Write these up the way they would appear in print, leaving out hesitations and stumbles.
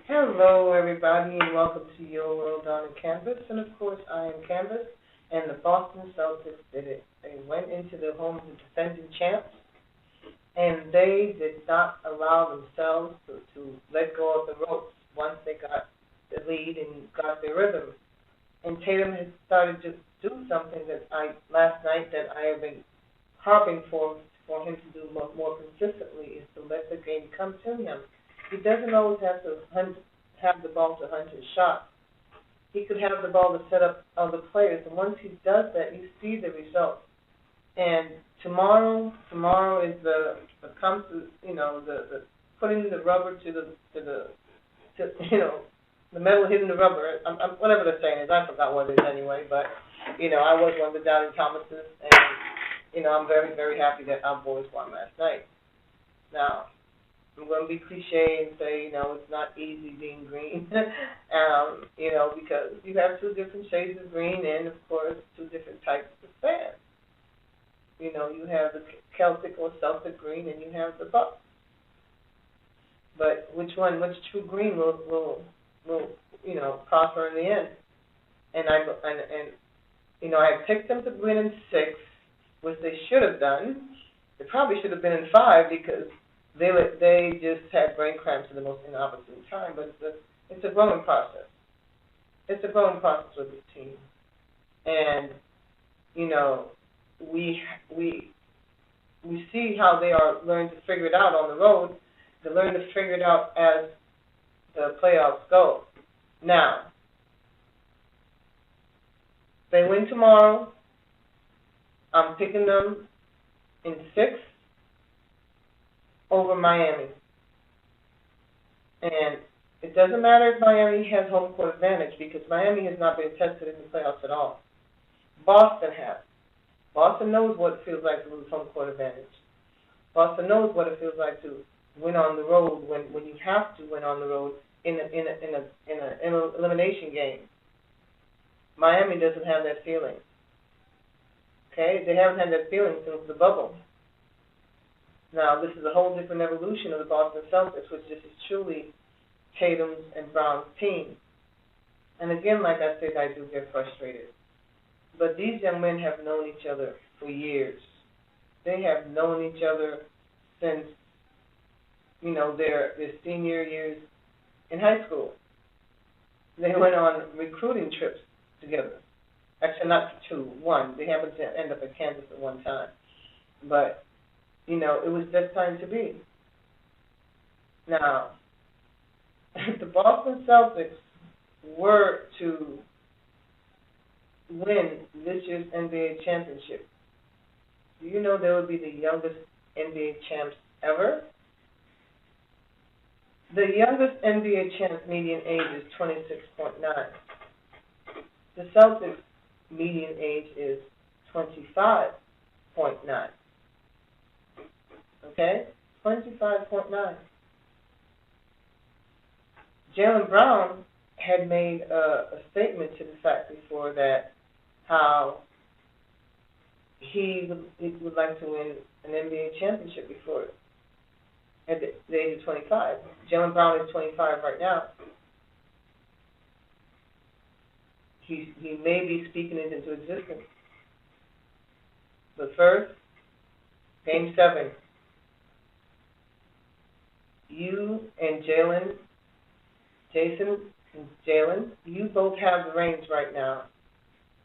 Hello, everybody, and welcome to Your World on Canvas. And of course, I am Canvas, and the Boston Celtics did it. They went into the home of the defending champs, and they did not allow themselves to let go of the ropes once they got the lead and got their rhythm. And Tatum had started to do something that last night that I have been harping for him to do more consistently, is to let the game come to him. He doesn't always have to have the ball to hunt his shot. He could have the ball to set up other players, and once he does that, you see the results. And tomorrow is the putting the rubber to the metal hitting the rubber. Whatever the saying is, I forgot what it is anyway. But I was one of the doubting Thomases, and I'm very, very happy that our boys won last night. Now, I'm going to be cliche and say, it's not easy being green, because you have two different shades of green and, of course, two different types of fans. You have the Celtic or Celtic green, and you have the Bucks. But which true green will prosper in the end? And I picked them to win in 6, which they should have done. They probably should have been in 5 because they just had brain cramps at the most inopportune time, but it's a growing process. It's a growing process with this team, and we see how they are learning to figure it out on the road. They learn to figure it out as the playoffs go. Now, they win tomorrow. I'm picking them in 6. Over Miami. And it doesn't matter if Miami has home court advantage, because Miami has not been tested in the playoffs at all. Boston has. Boston knows what it feels like to lose home court advantage. Boston knows what it feels like to win on the road when you have to win on the road in an elimination game. Miami doesn't have that feeling. Okay? They haven't had that feeling since the bubble. Now, this is a whole different evolution of the Boston Celtics, which this is truly Tatum's and Brown's team. And again, like I said, I do get frustrated. But these young men have known each other for years. They have known each other since, their senior years in high school. They went on recruiting trips together. Actually, not 2, 1. They happened to end up at Kansas at one time. But it was just time to be. Now, if the Boston Celtics were to win this year's NBA championship, do you know they would be the youngest NBA champs ever? The youngest NBA champs median age is 26.9. The Celtics median age is 25.9. Okay? 25.9. Jaylen Brown had made a statement to the fact before that how he would like to win an NBA championship before at the age of 25. Jaylen Brown is 25 right now. He may be speaking it into existence. But first, Game 7. You and Jason and Jalen, you both have the reins right now.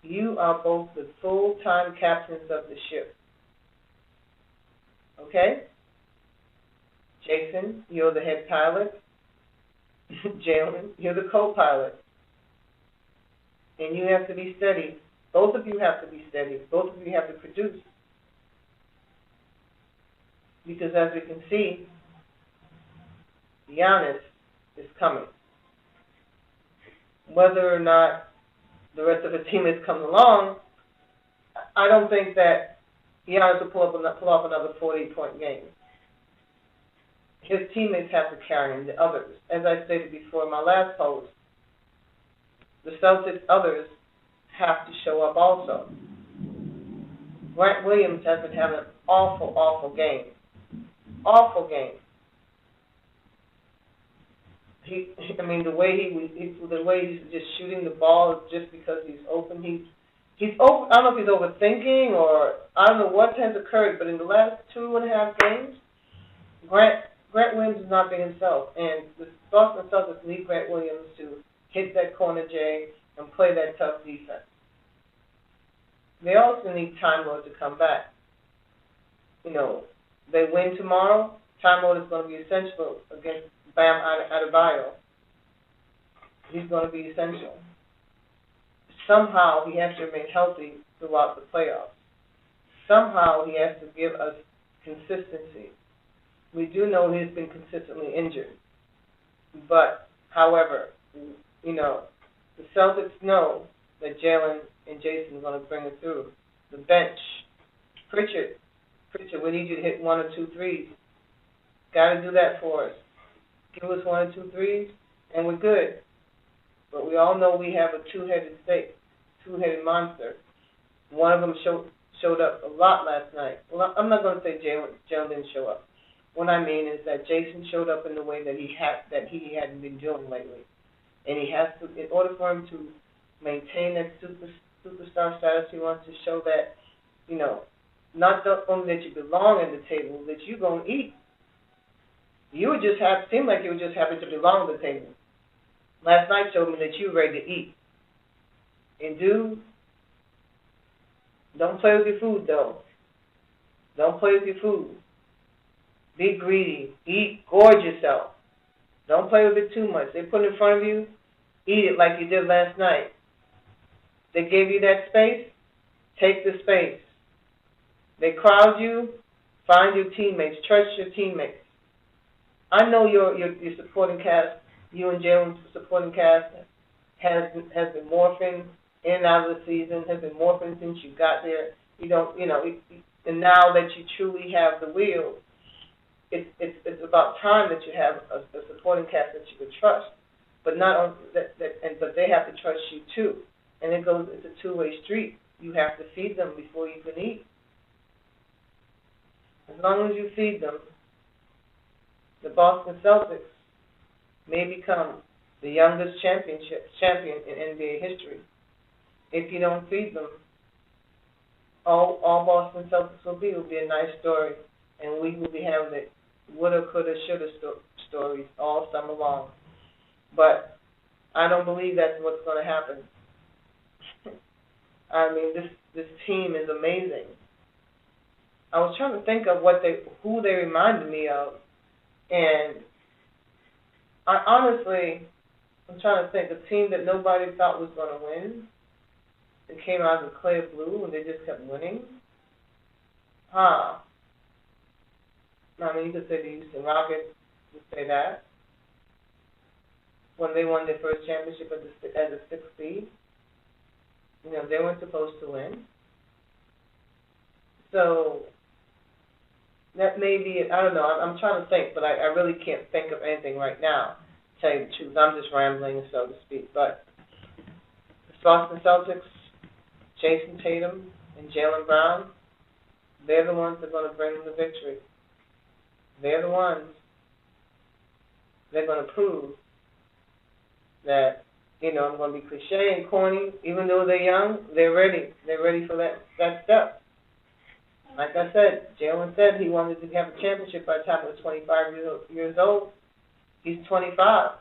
You are both the full-time captains of the ship. Okay? Jason, you're the head pilot. Jalen, you're the co-pilot. And you have to be steady. Both of you have to be steady. Both of you have to produce. Because as we can see, Giannis is coming. Whether or not the rest of the team has come along, I don't think that Giannis will pull off another 40-point game. His teammates have to carry him, the others. As I stated before in my last post, the Celtics others have to show up also. Grant Williams has been having an awful game. Awful game. I mean, the way he's just shooting the ball is just because he's open. He's over. I don't know if he's overthinking or I don't know what has occurred, but in the last 2.5 games, Grant Williams is not being himself, and the Boston Celtics need Grant Williams to hit that corner J and play that tough defense. They also need Time Lord to come back. You know, they win tomorrow, Time Lord is going to be essential against Bam Adebayo. He's going to be essential. Somehow he has to remain healthy throughout the playoffs. Somehow he has to give us consistency. We do know he's been consistently injured. But, however, you know, the Celtics know that Jalen and Jason are going to bring it through. The bench, Pritchard, we need you to hit 1 or 2 threes. Got to do that for us. Give us 1 or 2 threes, and we're good. But we all know we have a two-headed two-headed monster. One of them showed up a lot last night. Well, I'm not going to say Jalen didn't show up. What I mean is that Jason showed up in the way that he hadn't been doing lately, and he has to, in order for him to maintain that superstar status, he wants to show that, you know, not only that you belong at the table, that you're going to eat. You would just seemed like you were just happy to belong at the table. Last night showed me that you were ready to eat. And dude, don't play with your food though. Don't play with your food. Be greedy. Eat. Gorge yourself. Don't play with it too much. They put it in front of you, eat it like you did last night. They gave you that space, take the space. They crowd you, find your teammates, trust your teammates. I know your supporting cast, you and Jalen's supporting cast has been morphing in and out of the season, has been morphing since you got there. And now that you truly have the wheel, it's about time that you have a supporting cast that you can trust. But not only but they have to trust you too. And it's a two-way street. You have to feed them before you can eat. As long as you feed them, the Boston Celtics may become the youngest champion in NBA history. If you don't feed them, all Boston Celtics will be a nice story, and we will be having the woulda, coulda, shoulda stories all summer long. But I don't believe that's what's going to happen. I mean, this team is amazing. I was trying to think of who they reminded me of, and I'm trying to think, a team that nobody thought was going to win. They came out of the clear blue and they just kept winning. I mean, you could say the Houston Rockets, you could say that. When they won their first championship as a 6th seed, you know, they weren't supposed to win. So that may be it. I don't know. I'm trying to think, but I really can't think of anything right now, to tell you the truth. I'm just rambling, so to speak. But the Boston Celtics, Jason Tatum and Jaylen Brown, they're the ones that are going to bring them the victory. They're the ones. They're going to prove that, you know, I'm going to be cliche and corny. Even though they're young, they're ready. They're ready for that step. Like I said, Jalen said he wanted to have a championship by the time he was 25 years old. He's 25.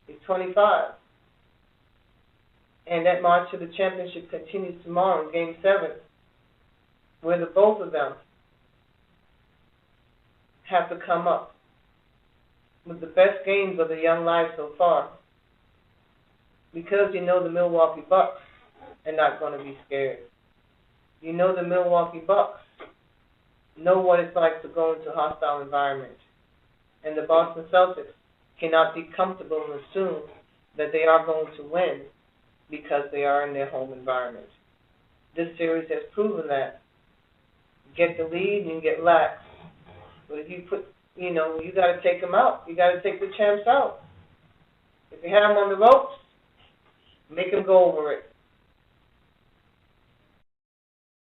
He's 25. And that march to the championship continues tomorrow in Game 7, where the both of them have to come up with the best games of their young lives so far. Because you know the Milwaukee Bucks are not going to be scared. You know the Milwaukee Bucks know what it's like to go into a hostile environment. And the Boston Celtics cannot be comfortable and assume that they are going to win because they are in their home environment. This series has proven that. Get the lead and you get lax. But if you you got to take them out. You got to take the champs out. If you have them on the ropes, make them go over it.